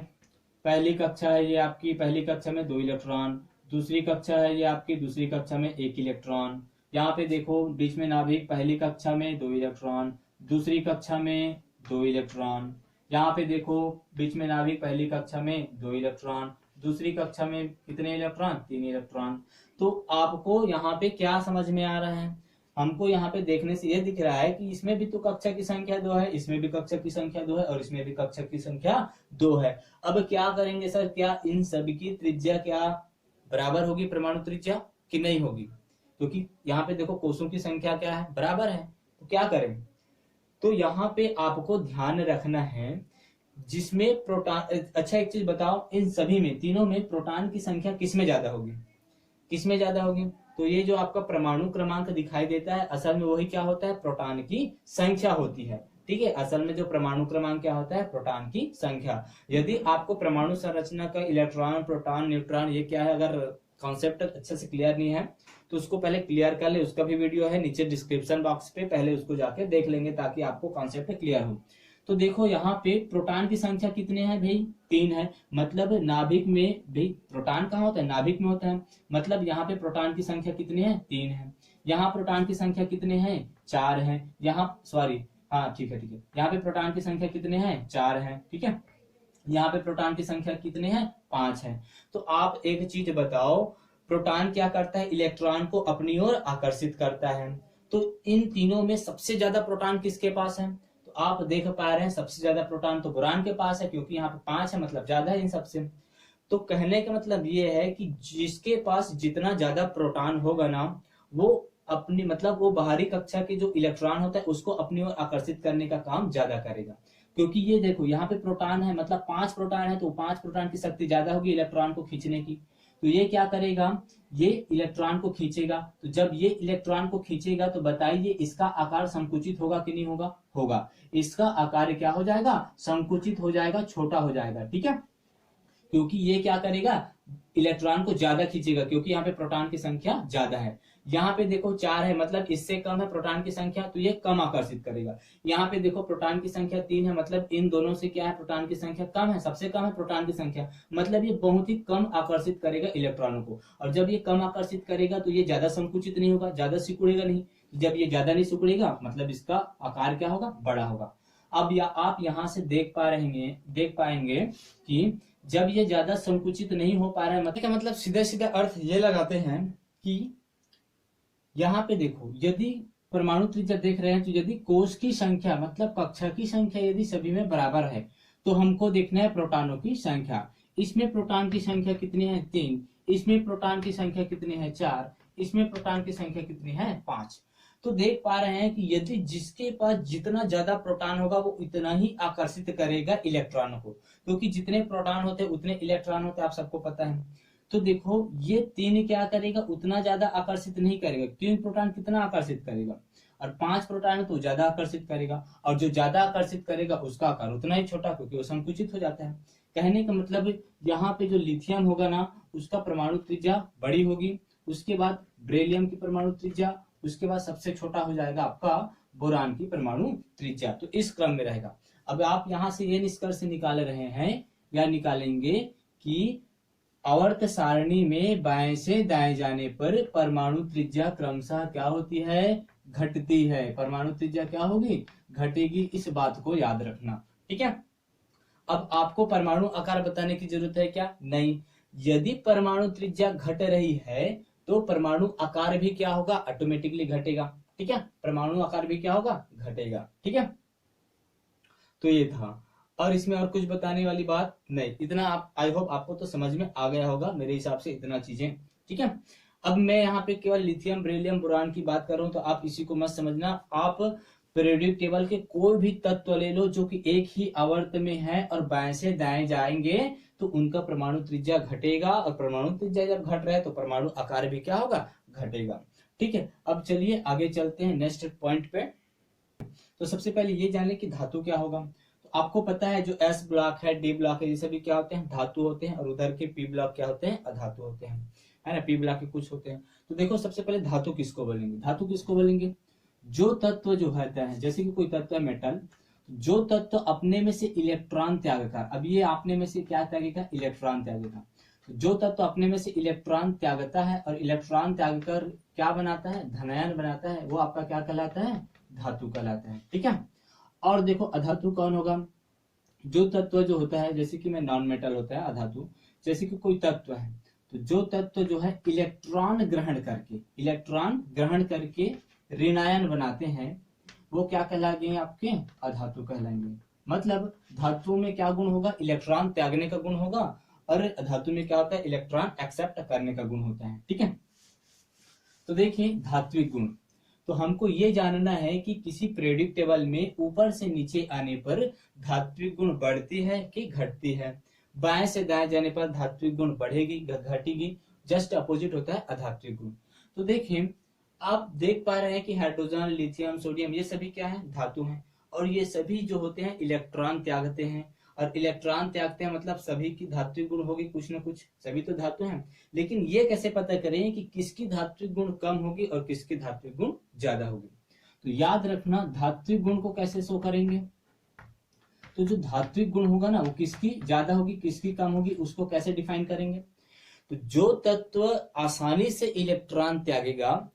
पहली कक्षा है ये आपकी, पहली कक्षा में 2 इलेक्ट्रॉन, दूसरी कक्षा है ये आपकी, दूसरी कक्षा में 1 इलेक्ट्रॉन। यहाँ पे देखो बीच में नाभिक, पहली कक्षा में 2 इलेक्ट्रॉन, दूसरी कक्षा में 2 इलेक्ट्रॉन। यहाँ पे देखो बीच में नाभिक, पहली कक्षा में 2 इलेक्ट्रॉन, दूसरी कक्षा में कितने इलेक्ट्रॉन, 3 इलेक्ट्रॉन। तो आपको यहाँ पे क्या समझ में आ रहा है, हमको यहाँ पे देखने से ये दिख रहा है कि इसमें भी तो कक्षा की संख्या 2 है, इसमें भी कक्षा की संख्या 2 है और इसमें भी कक्षा की संख्या 2 है। अब क्या करेंगे सर, क्या इन सभी की त्रिज्या क्या बराबर होगी परमाणु त्रिज्या कि नहीं होगी, क्योंकि यहाँ पे देखो कोषों की संख्या क्या है, बराबर है। तो क्या करें, तो यहाँ पे आपको ध्यान रखना है जिसमें प्रोटॉन, अच्छा एक चीज बताओ, इन सभी में तीनों में प्रोटॉन की संख्या किसमें ज्यादा होगी, किसमें ज्यादा होगी। तो ये जो आपका परमाणु क्रमांक दिखाई देता है असल में वही क्या होता है, प्रोटॉन की संख्या होती है। ठीक है, असल में जो परमाणु क्रमांक क्या होता है, प्रोटॉन की संख्या। यदि आपको परमाणु संरचना का इलेक्ट्रॉन, प्रोटॉन, न्यूट्रॉन ये क्या है, अगर कॉन्सेप्ट अच्छे से क्लियर नहीं है तो उसको पहले क्लियर कर ले, उसका भी वीडियो है नीचे डिस्क्रिप्शन बॉक्स पे, पहले उसको जाके देख लेंगे ताकि आपको कॉन्सेप्ट क्लियर हो। तो देखो यहाँ पे प्रोटॉन की संख्या कितने हैं भाई, 3 है। मतलब नाभिक में भाई प्रोटॉन कहाँ होता है, नाभिक में होता है। मतलब यहाँ पे प्रोटॉन की संख्या कितनी है, 3 है। यहाँ प्रोटॉन की संख्या कितने हैं, 4 है। यहाँ सॉरी, हाँ ठीक है ठीक है, यहाँ पे प्रोटॉन की संख्या कितने हैं, 4 है। ठीक है, यहाँ पे प्रोटॉन की संख्या कितने हैं, 5 है। तो आप एक चीज बताओ, प्रोटॉन क्या करता है, इलेक्ट्रॉन को अपनी ओर आकर्षित करता है। तो इन तीनों में सबसे ज्यादा प्रोटॉन किसके पास है, तो आप देख पा रहे हैं सबसे ज्यादा प्रोटॉन तो बोरान के पास है, क्योंकि यहाँ पे 5 है, मतलब ज्यादा है इन सबसे। तो कहने का मतलब ये है कि जिसके पास जितना ज्यादा प्रोटॉन होगा ना, वो अपनी मतलब वो बाहरी कक्षा के जो इलेक्ट्रॉन होता है उसको अपनी ओर आकर्षित करने का काम ज्यादा करेगा। क्योंकि ये देखो यहाँ पे प्रोटॉन है, मतलब 5 प्रोटॉन है, तो 5 प्रोटॉन की शक्ति ज्यादा होगी इलेक्ट्रॉन को खींचने की। तो ये क्या करेगा, ये इलेक्ट्रॉन को खींचेगा। तो जब ये इलेक्ट्रॉन को खींचेगा तो बताइए इसका आकार संकुचित होगा कि नहीं होगा, होगा। इसका आकार क्या हो जाएगा, संकुचित हो जाएगा, छोटा हो जाएगा। ठीक है, क्योंकि ये क्या करेगा, इलेक्ट्रॉन को ज्यादा खींचेगा, क्योंकि यहाँ पे प्रोटॉन की संख्या ज्यादा है। यहाँ पे देखो 4 है, मतलब इससे कम है प्रोटॉन की संख्या, तो ये कम आकर्षित करेगा। यहाँ पे देखो प्रोटॉन की संख्या 3 है, मतलब इन दोनों से क्या है, प्रोटॉन की संख्या कम है, सबसे कम है प्रोटॉन की संख्या, मतलब ये बहुत ही कम आकर्षित करेगा इलेक्ट्रॉनों को। और जब ये कम आकर्षित करेगा तो ये ज्यादा संकुचित नहीं होगा, ज्यादा सिकुड़ेगा नहीं। जब ये ज्यादा नहीं सिकुड़ेगा मतलब इसका आकार क्या होगा, बड़ा होगा। अब आप यहाँ से देख पाएंगे कि जब ये ज्यादा संकुचित नहीं हो पा रहा है, मतलब सीधा सीधा अर्थ ये लगाते हैं कि यहाँ पे देखो, यदि परमाणु त्रिज्या देख रहे हैं तो यदि कोष की संख्या मतलब कक्षा की संख्या यदि सभी में बराबर है तो हमको देखना है प्रोटॉनों की संख्या। इसमें प्रोटॉन की संख्या कितनी है, 3। इसमें प्रोटॉन की संख्या कितनी है, 4। इसमें प्रोटॉन की संख्या कितनी है, 5। तो देख पा रहे हैं कि यदि जिसके पास जितना ज्यादा प्रोटॉन होगा वो इतना ही आकर्षित करेगा इलेक्ट्रॉनों को, क्योंकि जितने प्रोटॉन होते हैं उतने इलेक्ट्रॉन होते हैं, आप सबको पता है। तो देखो ये 3 क्या करेगा, उतना ज्यादा आकर्षित नहीं करेगा। 3 प्रोटॉन कितना आकर्षित करेगा, और 5 प्रोटॉन तो ज्यादा आकर्षित करेगा, और जो ज्यादा आकर्षित करेगा उसका आकार उतना ही छोटा, क्योंकि वो संकुचित हो जाता है। कहने का मतलब यहाँ पे जो लिथियम होगा ना उसका परमाणु त्रिज्या बड़ी होगी, उसके बाद बेरिलियम की परमाणु त्रिज्या, उसके बाद सबसे छोटा हो जाएगा आपका बोरान की परमाणु त्रिज्या। तो इस क्रम में रहेगा। अब आप यहाँ से ये निष्कर्ष निकाल रहे हैं या निकालेंगे कि आवर्त सारणी में बाएं से दाएं जाने पर परमाणु त्रिज्या क्रमशः क्या होती है, घटती है। परमाणु त्रिज्या क्या होगी, घटेगी। इस बात को याद रखना, ठीक है। अब आपको परमाणु आकार बताने की जरूरत है क्या, नहीं। यदि परमाणु त्रिज्या घट रही है तो परमाणु आकार भी क्या होगा, ऑटोमेटिकली घटेगा। ठीक है, परमाणु आकार भी क्या होगा, घटेगा। ठीक है, तो ये था। और इसमें और कुछ बताने वाली बात नहीं, इतना आप, आई होप आपको तो समझ में आ गया होगा मेरे हिसाब से, इतना चीजें। ठीक है, अब मैं यहाँ पे केवल लिथियम, बेरिलियम, बोरान की बात कर रहा हूँ, तो आप इसी को मत समझना। आप पीरियोडिक टेबल के कोई भी तत्व ले लो जो कि एक ही आवर्त में है और बाएं से दाएं जाएंगे तो उनका परमाणु त्रिज्या घटेगा, और परमाणु त्रिज्या जब घट रहा है तो परमाणु आकार भी क्या होगा, घटेगा। ठीक है, अब चलिए आगे चलते हैं नेक्स्ट पॉइंट पे। तो सबसे पहले ये जान ले कि धातु क्या होगा। तो आपको पता है जो एस ब्लॉक है, डी ब्लॉक है, ये सभी क्या होते हैं, धातु होते हैं। और उधर के पी ब्लॉक क्या होते हैं, अधातु होते हैं, है ना। पी ब्लॉक के कुछ होते हैं। तो देखो सबसे पहले धातु किसको बोलेंगे, धातु किसको बोलेंगे, जो तत्व जो होता है, जैसे कि कोई तत्व है मेटल, जो तत्व अपने में से इलेक्ट्रॉन त्यागता, अब ये अपने में से क्या त्यागेगा, इलेक्ट्रॉन त्यागेगा। जो तत्व अपने में से इलेक्ट्रॉन त्यागता है और इलेक्ट्रॉन त्याग कर क्या बनाता है, धनायन बनाता है, वो आपका क्या कहलाता है, धातु कहलाता है। ठीक है, और देखो अधातु कौन होगा, जो तत्व जो होता है, जैसे कि मैं नॉन मेटल होता है अधातु, जैसे कि कोई तत्व है, तो जो तत्व जो है इलेक्ट्रॉन ग्रहण करके ऋणायन बनाते हैं, वो क्या कहलाएंगे आपके? अधातु कहलाएंगे। मतलब धातु में क्या गुण होगा? इलेक्ट्रॉन त्यागने का गुण होगा, और धातु में क्या होता है? इलेक्ट्रॉन एक्सेप्ट करने का गुण होता है। ठीक है, तो देखिए धात्विक गुण, तो हमको ये जानना है कि किसी पीरियोडिक टेबल में ऊपर से नीचे आने पर धात्विक गुण बढ़ती है कि घटती है? बाएं से दाएं जाने पर धात्विक गुण बढ़ेगी घटेगी, जस्ट अपोजिट होता है अधात्विक गुण। तो देखिए आप देख पा रहे हैं कि हाइड्रोजन, लिथियम, सोडियम, ये सभी क्या है? धातु हैं, और ये सभी जो होते हैं इलेक्ट्रॉन त्यागते हैं, और इलेक्ट्रॉन त्यागते हैं मतलब सभी की धात्विक गुण होगी कुछ न कुछ, सभी तो धातु हैं। लेकिन ये कैसे पता करें कि किसकी धात्विक गुण कम होगी और किसकी धात्विक गुण ज्यादा होगी? तो याद रखना, धात्विक गुण को कैसे शो करेंगे? तो जो धात्विक गुण होगा ना, वो किसकी ज्यादा होगी किसकी कम होगी, उसको कैसे डिफाइन करेंगे? तो जो तत्व आसानी से इलेक्ट्रॉन त्यागेगा,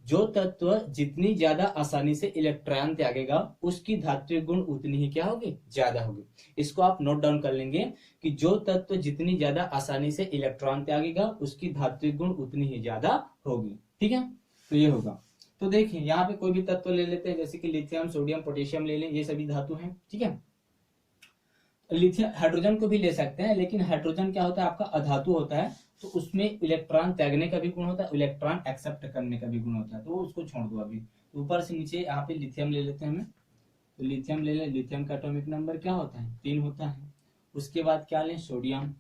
जो तत्व जितनी ज्यादा आसानी से इलेक्ट्रॉन त्यागेगा, उसकी धात्विक गुण उतनी ही क्या होगी? ज्यादा होगी। इसको आप नोट डाउन कर लेंगे कि जो तत्व जितनी ज्यादा आसानी से इलेक्ट्रॉन त्यागेगा, उसकी धात्विक गुण उतनी ही ज्यादा होगी। ठीक है, तो ये होगा। तो देखिए यहाँ पे कोई भी तत्व ले लेते हैं, जैसे कि लिथियम, सोडियम, पोटेशियम ले लें, ये सभी धातु हैं। ठीक है, लिथियम, हाइड्रोजन को भी ले सकते हैं, लेकिन हाइड्रोजन क्या होता है? आपका अधातु होता है, तो उसमें इलेक्ट्रॉन त्यागने का भी गुण होता है, इलेक्ट्रॉन एक्सेप्ट करने का भी गुण होता है, तो उसको छोड़ दो अभी। तो ऊपर से नीचे यहाँ पे लिथियम ले लेते हैं हमें, तो लिथियम ले लें। लिथियम का एटॉमिक नंबर क्या होता है? 3 होता है। उसके बाद क्या लें? सोडियम।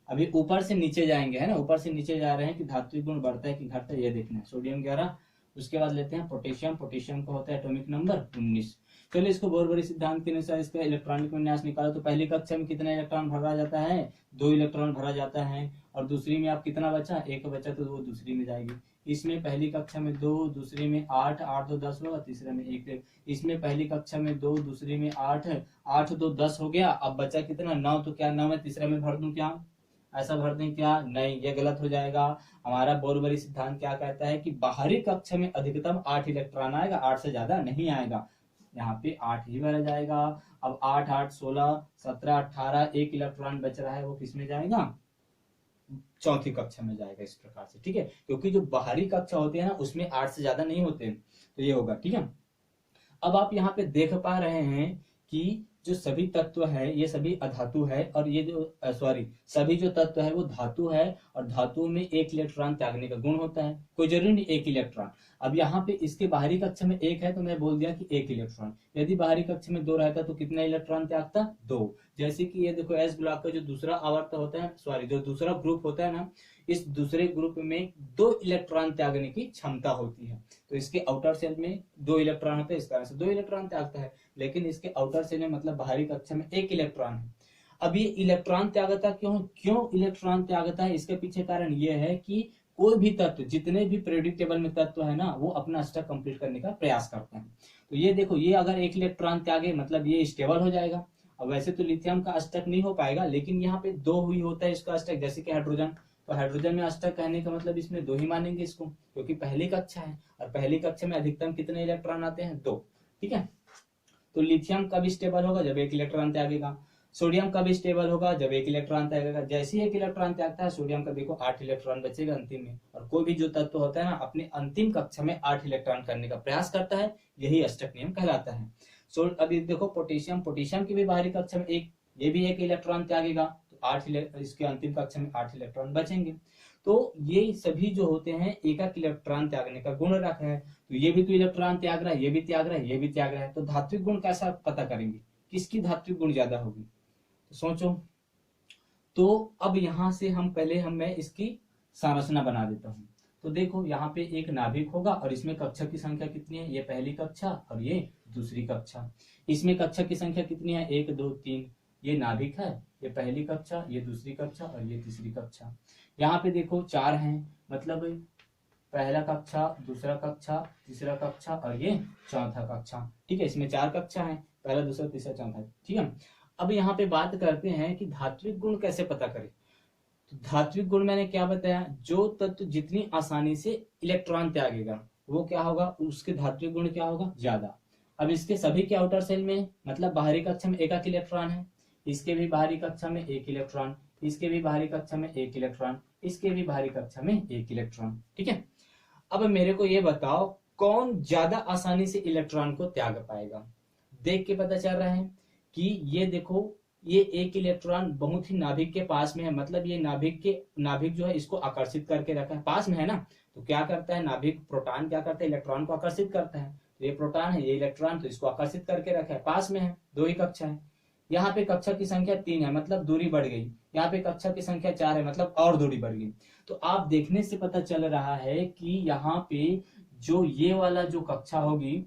अभी ऊपर से नीचे जाएंगे, है ना, ऊपर से नीचे जा रहे हैं कि धात्विक गुण बढ़ता है कि घटता है, ये देखना है। सोडियम 11। उसके बाद लेते हैं पोटेशियम। पोटेशियम का होता है एटॉमिक नंबर 19। चलिए इसको बोरबरी सिद्धांत के अनुसार इसका इलेक्ट्रॉनिक विन्यास निकालो। तो पहली कक्षा में कितना इलेक्ट्रॉन भरा जाता है? 2 इलेक्ट्रॉन भरा जाता है। और दूसरी में आप कितना बचा? 1 बचा, तो वो दूसरी में जाएगी। इसमें पहली कक्षा में 2, दूसरी में 8, 8 2 10 होगा, तीसरे में 1। इसमें पहली कक्षा में 2, दूसरी में 8, 8 2 10 हो गया। अब बचा कितना? 9। तो क्या 9 में तीसरे में भर दूं क्या? ऐसा भर दें क्या? नहीं, ये गलत हो जाएगा। हमारा बोरबरी सिद्धांत क्या कहता है कि बाहरी कक्षा में अधिकतम 8 इलेक्ट्रॉन आएगा, 8 से ज्यादा नहीं आएगा। यहाँ पे 8 ही भरा जाएगा। अब 8 8 16 17 18, 1 इलेक्ट्रॉन बच रहा है, वो किसमें जाएगा? चौथी कक्षा में जाएगा, इस प्रकार से। ठीक है, क्योंकि जो बाहरी कक्षा होती है ना, उसमें 8 से ज्यादा नहीं होते, तो ये होगा। ठीक है, अब आप यहाँ पे देख पा रहे हैं कि जो सभी तत्व है ये सभी अधातु है, और ये जो सभी जो तत्व है वो धातु है, और धातु में 1 इलेक्ट्रॉन त्यागने का गुण होता है। कोई जरूरी नहीं 1 इलेक्ट्रॉन। अब यहाँ पे इसके बाहरी कक्षा में 1 है, तो मैं बोल दिया कि 1 इलेक्ट्रॉन। यदि बाहरी कक्षा में 2 रहता तो कितना इलेक्ट्रॉन त्यागता? 2। जैसे कि ये देखो, एस ब्लॉक का जो दूसरा आवर्त होता है, जो दूसरा ग्रुप होता है ना, इस दूसरे ग्रुप में 2 इलेक्ट्रॉन त्यागने की क्षमता होती है। तो इसके आउटर सेल में 2 इलेक्ट्रॉन होते हैं, इस कारण से 2 इलेक्ट्रॉन त्यागता है। लेकिन इसके आउटर सेल में मतलब बाहरी कक्षा में 1 इलेक्ट्रॉन है। अब ये इलेक्ट्रॉन त्यागता क्यों इलेक्ट्रॉन त्यागता है? इसके पीछे कारण ये है कि कोई भी तत्व, जितने भी पीरियोडिक टेबल में तत्व है ना, वो अपना अष्टक कंप्लीट करने का प्रयास करते हैं। तो ये देखो, ये अगर 1 इलेक्ट्रॉन त्यागे मतलब ये स्टेबल हो जाएगा। अब वैसे तो लिथियम का अष्टक नहीं हो पाएगा, लेकिन यहाँ पे 2 हुई होता है इसका अष्टक, जैसे कि हाइड्रोजन। तो हाइड्रोजन में अष्टक कहने का मतलब इसमें 2 ही मानेंगे इसको, क्योंकि पहली कक्षा है, और पहली कक्षा में अधिकतम कितने इलेक्ट्रॉन आते हैं? 2। ठीक है, तो लिथियम कब स्टेबल होगा? जब 1 इलेक्ट्रॉन त्यागेगा। सोडियम कब स्टेबल होगा? जब 1 इलेक्ट्रॉन त्यागेगा। जैसे ही 1 इलेक्ट्रॉन त्यागता है, सोडियम का देखो 8 इलेक्ट्रॉन बचेगा अंतिम में। और कोई भी जो तत्व होता है ना, अपने अंतिम कक्षा में 8 इलेक्ट्रॉन करने का प्रयास करता है, यही अष्टक नियम कहलाता है। अभी देखो पोटेशियम की भी बाहरी कक्षा में ये भी 1 इलेक्ट्रॉन त्यागेगा, तो 8 इसके अंतिम कक्षा में 8 इलेक्ट्रॉन बचेंगे। तो ये सभी जो होते हैं एक इलेक्ट्रॉन त्यागने का गुण रखा है। तो ये भी तो इलेक्ट्रॉन त्याग रहा है, ये भी त्याग रहा है, ये भी त्याग रहा है। तो धात्विक गुण कैसा पता करेंगे? किसकी धात्विक गुण ज्यादा होगी? तो सोचो। तो अब यहां से मैं इसकी संरचना बना देता हूं। तो देखो यहाँ पे एक नाभिक होगा, और इसमें कक्षा की संख्या कितनी है? ये पहली कक्षा और ये दूसरी कक्षा। इसमें कक्षा की संख्या कितनी है? 1 2 3। ये नाभिक है, ये पहली कक्षा, ये दूसरी कक्षा और ये तीसरी कक्षा। यहाँ पे देखो 4 हैं, मतलब पहला कक्षा, दूसरा कक्षा, तीसरा कक्षा और ये चौथा कक्षा। ठीक है, इसमें 4 कक्षा है, पहला, दूसरा, तीसरा, चौथा। ठीक है, अब यहाँ पे बात करते हैं कि धात्विक गुण कैसे पता करें। तो धात्विक गुण मैंने क्या बताया? जो तत्व जितनी आसानी से इलेक्ट्रॉन त्यागेगा, वो क्या होगा? उसके धात्विक गुण क्या होगा? ज्यादा। अब इसके सभी के आउटर सेल में, मतलब बाहरी कक्षा में 1 इलेक्ट्रॉन है, इसके भी बाहरी कक्षा में 1 इलेक्ट्रॉन, इसके भी बाहरी कक्षा में 1 इलेक्ट्रॉन, इसके भी बाहरी कक्षा में 1 इलेक्ट्रॉन। ठीक है, अब मेरे को ये बताओ कौन ज्यादा आसानी से इलेक्ट्रॉन को त्याग पाएगा। देख के पता चल रहा है कि ये देखो, ये 1 इलेक्ट्रॉन बहुत ही नाभिक के पास में है, मतलब ये नाभिक जो है इसको आकर्षित करके रखा है, पास में है ना। तो क्या करता है नाभिक, प्रोटॉन क्या करता है, इलेक्ट्रॉन को आकर्षित करता है। तो ये प्रोटॉन है, ये इलेक्ट्रॉन, तो इसको आकर्षित करके रखा है, पास में है, 2 ही कक्षा है। यहाँ पे कक्षा की संख्या 3 है, मतलब दूरी बढ़ गई। यहाँ पे कक्षा की संख्या 4 है, मतलब और दूरी बढ़ गई। तो आप देखने से पता चल रहा है कि यहाँ पे जो ये वाला जो कक्षा होगी,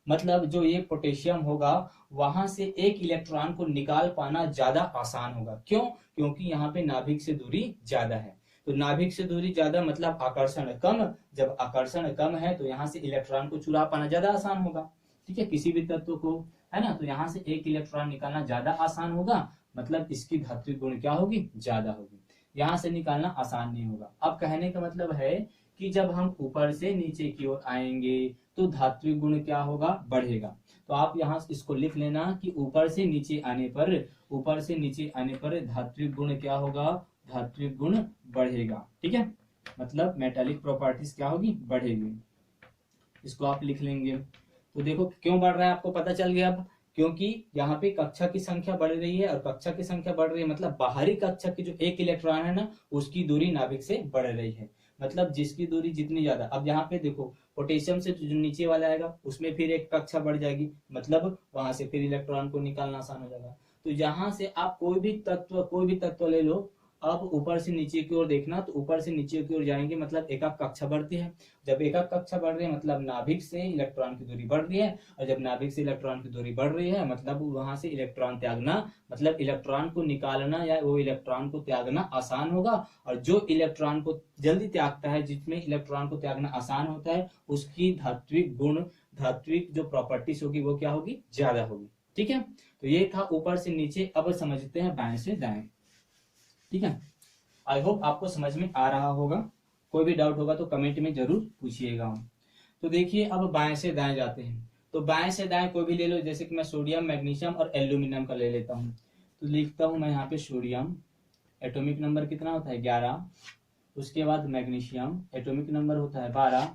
मतलब जो ये पोटेशियम होगा, वहां से 1 इलेक्ट्रॉन को निकाल पाना ज्यादा आसान होगा। क्यों? क्योंकि यहाँ पे नाभिक से दूरी ज्यादा है। तो नाभिक से दूरी ज्यादा मतलब आकर्षण कम। जब आकर्षण कम है तो यहाँ से इलेक्ट्रॉन को चुरा पाना ज्यादा आसान होगा। ठीक है, किसी भी तत्व को, है ना। तो यहाँ से 1 इलेक्ट्रॉन निकालना ज्यादा आसान होगा, मतलब इसकी धात्विक गुण क्या होगी, ज्यादा होगी। यहाँ से निकालना आसान नहीं होगा। अब कहने का मतलब है कि जब हम ऊपर से नीचे की ओर आएंगे तो धात्विक गुण क्या होगा, बढ़ेगा। तो आप यहाँ इसको लिख लेना कि ऊपर से नीचे आने पर धात्विक गुण क्या होगा, धात्विक गुण बढ़ेगा। ठीक है, मतलब मेटालिक प्रॉपर्टीज क्या होगी, बढ़ेगी। इसको आप लिख लेंगे। तो देखो क्यों बढ़ रहा है, आपको पता चल गया अब। क्योंकि यहाँ पे कक्षा की संख्या बढ़ रही है, और कक्षा की संख्या बढ़ रही है मतलब बाहरी कक्षा की जो 1 इलेक्ट्रॉन है ना, उसकी दूरी नाभिक से बढ़ रही है। मतलब जिसकी दूरी जितनी ज्यादा, अब यहाँ पे देखो पोटेशियम से जो नीचे वाला आएगा उसमें फिर एक कक्षा बढ़ जाएगी, मतलब वहां से फिर इलेक्ट्रॉन को निकालना आसान हो जाएगा। तो यहाँ से आप कोई भी तत्व ले लो, अब ऊपर से नीचे की ओर देखना, तो ऊपर से नीचे की ओर जाएंगे मतलब एक कक्षा बढ़ती है। जब एक कक्षा बढ़ रही है मतलब नाभिक से इलेक्ट्रॉन की दूरी बढ़ रही है, और जब नाभिक से इलेक्ट्रॉन की दूरी बढ़ रही है मतलब वहां से इलेक्ट्रॉन त्यागना, मतलब इलेक्ट्रॉन को निकालना या वो इलेक्ट्रॉन को त्यागना आसान होगा। और जो इलेक्ट्रॉन को जल्दी त्यागता है, जिसमें इलेक्ट्रॉन को त्यागना आसान होता है, उसकी धात्विक जो प्रॉपर्टीज होगी वो क्या होगी, ज्यादा होगी। ठीक है, तो ये था ऊपर से नीचे। अब समझते हैं बाएं से दाएं। ठीक है, आई होप आपको समझ में आ रहा होगा। कोई भी डाउट होगा तो कमेंट में जरूर पूछिएगा। तो देखिए अब बाएं से दाएं जाते हैं। तो बाएं से दाएं कोई भी ले लो, जैसे कि मैं सोडियम, मैग्नीशियम और एल्यूमिनियम का ले लेता हूँ। तो लिखता हूँ मैं यहाँ पे सोडियम, एटॉमिक नंबर कितना होता है, 11। उसके बाद मैग्नीशियम, एटॉमिक नंबर होता है 12,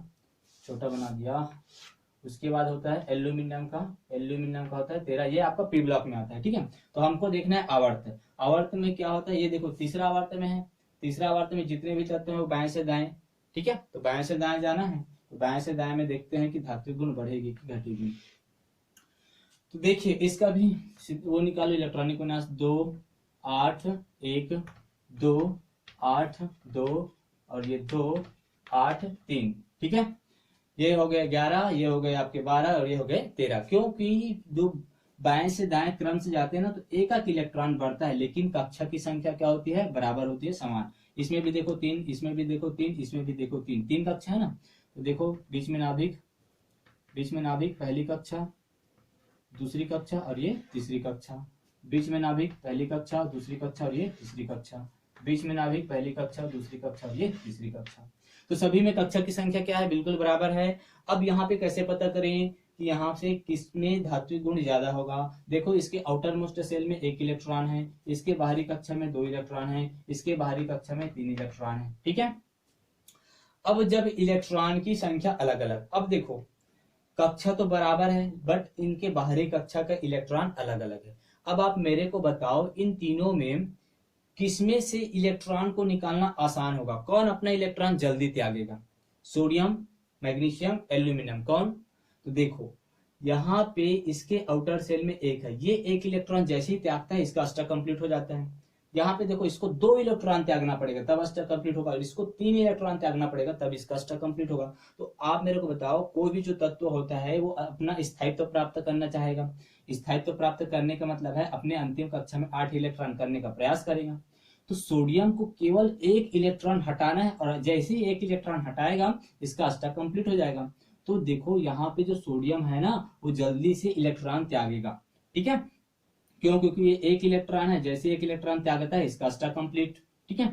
छोटा बना दिया। उसके बाद होता है एल्यूमिनियम का होता है 13। ये आपका पी ब्लॉक में आता है। ठीक है, तो हमको देखना है आवर्त। आवर्त में क्या होता है, ये देखो तीसरा आवर्त में है। तीसरा आवर्त में जितने भी तत्व हैं वो बाएं से दाएं। ठीक है, तो बाएं से दाएं जाना है। तो बाएं से दाएं में देखते हैं कि धात्विक गुण बढ़ेगी कि घटेगी। तो देखिए इसका भी वो निकालो, इलेक्ट्रॉनिक विन्यास 2 8 1 2 8 2 और ये 2 8 3। ठीक है, ये हो गए 11, ये हो गए आपके 12 और ये हो गए 13। क्योंकि जो बाएं से दाएं क्रम से जाते हैं ना, तो एक इलेक्ट्रॉन बढ़ता है, लेकिन कक्षा की संख्या क्या होती है, बराबर होती है, समान। इसमें भी देखो 3, इसमें भी देखो 3, इसमें भी देखो 3, 3 कक्षा है ना। तो देखो बीच में नाभिक पहली कक्षा, दूसरी कक्षा और ये तीसरी कक्षा। बीच में नाभिक पहली कक्षा, दूसरी कक्षा और ये तीसरी कक्षा। बीच में नाभिक पहली कक्षा, दूसरी कक्षा और ये तीसरी कक्षा। तो सभी में कक्षा की संख्या क्या है, बिल्कुल बराबर है। अब यहाँ पे कैसे पता करें कि यहाँ से किसमें धात्विक गुण ज्यादा होगा। देखो इसके आउटर मोस्ट सेल में 1 इलेक्ट्रॉन है, इसके बाहरी कक्षा में 2 इलेक्ट्रॉन है, इसके बाहरी कक्षा में 3 इलेक्ट्रॉन है। ठीक है, अब जब इलेक्ट्रॉन की संख्या अलग अलग, अब देखो कक्षा तो बराबर है बट इनके बाहरी कक्षा का इलेक्ट्रॉन अलग अलग है। अब आप मेरे को बताओ इन तीनों में किसमें से इलेक्ट्रॉन को निकालना आसान होगा, कौन अपना इलेक्ट्रॉन जल्दी त्यागेगा। सोडियम, मैग्नीशियम, एल्यूमिनियम, कौन। तो देखो यहाँ पे इसके आउटर सेल में 1 है, ये 1 इलेक्ट्रॉन जैसे ही त्यागता है इसका अष्टक कंप्लीट हो जाता है। यहाँ पे देखो इसको 2 इलेक्ट्रॉन त्यागना पड़ेगा तब अष्टक कंप्लीट होगा, और इसको 3 इलेक्ट्रॉन त्यागना पड़ेगा तब इसका अष्टक कंप्लीट होगा। तो आप मेरे को बताओ कोई भी जो तत्व होता है वो अपना स्थायित्व प्राप्त करना चाहेगा। स्थायित्व प्राप्त करने का मतलब है अपने अंतिम कक्षा में 8 इलेक्ट्रॉन करने का प्रयास करेगा। तो सोडियम को केवल 1 इलेक्ट्रॉन हटाना है, और जैसे ही 1 इलेक्ट्रॉन हटाएगा इसका अष्टक कंप्लीट हो जाएगा। तो देखो यहाँ पे जो सोडियम है ना वो जल्दी से इलेक्ट्रॉन त्यागेगा। ठीक है, क्यों, क्योंकि ये 1 इलेक्ट्रॉन है, जैसे 1 इलेक्ट्रॉन त्यागता है इसका अष्टक कंप्लीट। ठीक है,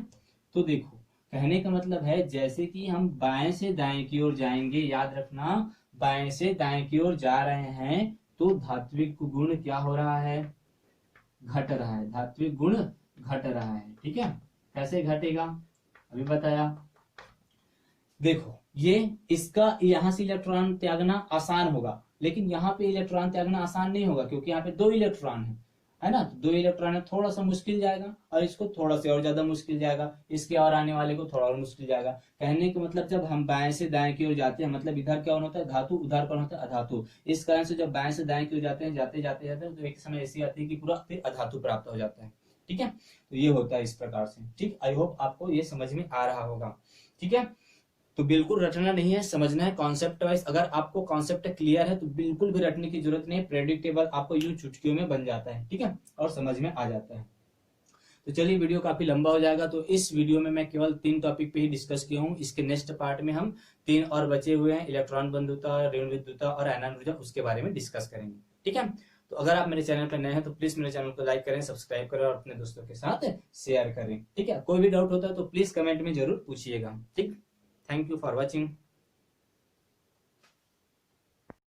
तो देखो कहने का मतलब है जैसे कि हम बाएं से दाएं की ओर जाएंगे, याद रखना बाएं से दाएं की ओर जा रहे हैं तो धात्विक गुण क्या हो रहा है, घट रहा है। धात्विक गुण घट रहा है। ठीक है, कैसे घटेगा अभी बताया। देखो ये इसका यहाँ से इलेक्ट्रॉन त्यागना आसान होगा, लेकिन यहाँ पे इलेक्ट्रॉन त्यागना आसान नहीं होगा, क्योंकि यहाँ पे 2 इलेक्ट्रॉन है ना, तो 2 इलेक्ट्रॉन है, थोड़ा सा मुश्किल जाएगा, और इसको थोड़ा सा और ज्यादा मुश्किल जाएगा, इसके और आने वाले को थोड़ा और मुश्किल जाएगा। कहने का मतलब जब हम बाएं से दाएं की ओर जाते हैं, मतलब इधर क्या होता है धातु, उधर कौन होता है अधातु। इस कारण से जब बाएं से दाएं की ओर जाते हैं, जाते जाते जाते हैं, तो एक समय ऐसी आती है कि पूरा फिर अधातु प्राप्त हो जाता है। ठीक है, तो ये होता है इस प्रकार से। ठीक, आई होप आपको ये समझ में आ रहा होगा। ठीक है, तो बिल्कुल रटना नहीं है, समझना है कॉन्सेप्ट वाइज। अगर आपको कॉन्सेप्ट क्लियर है तो बिल्कुल भी रटने की जरूरत नहीं है, प्रेडिक्टेबल आपको यूं चुटकियों में बन जाता है। ठीक है, और समझ में आ जाता है। तो चलिए वीडियो काफी लंबा हो जाएगा, तो इस वीडियो में मैं केवल 3 टॉपिक पे ही डिस्कस किया हूँ। इसके नेक्स्ट पार्ट में हम 3 और बचे हुए हैं, इलेक्ट्रॉन बंधुता, ऋण विद्युता और आयनन ऊर्जा, उसके बारे में डिस्कस करेंगे। ठीक है, तो अगर आप मेरे चैनल पर नए हैं तो प्लीज मेरे चैनल को लाइक करें, सब्सक्राइब करें और अपने दोस्तों के साथ शेयर करें। ठीक है, कोई भी डाउट होता है तो प्लीज कमेंट में जरूर पूछिएगा। ठीक, थैंक यू फॉर वॉचिंग।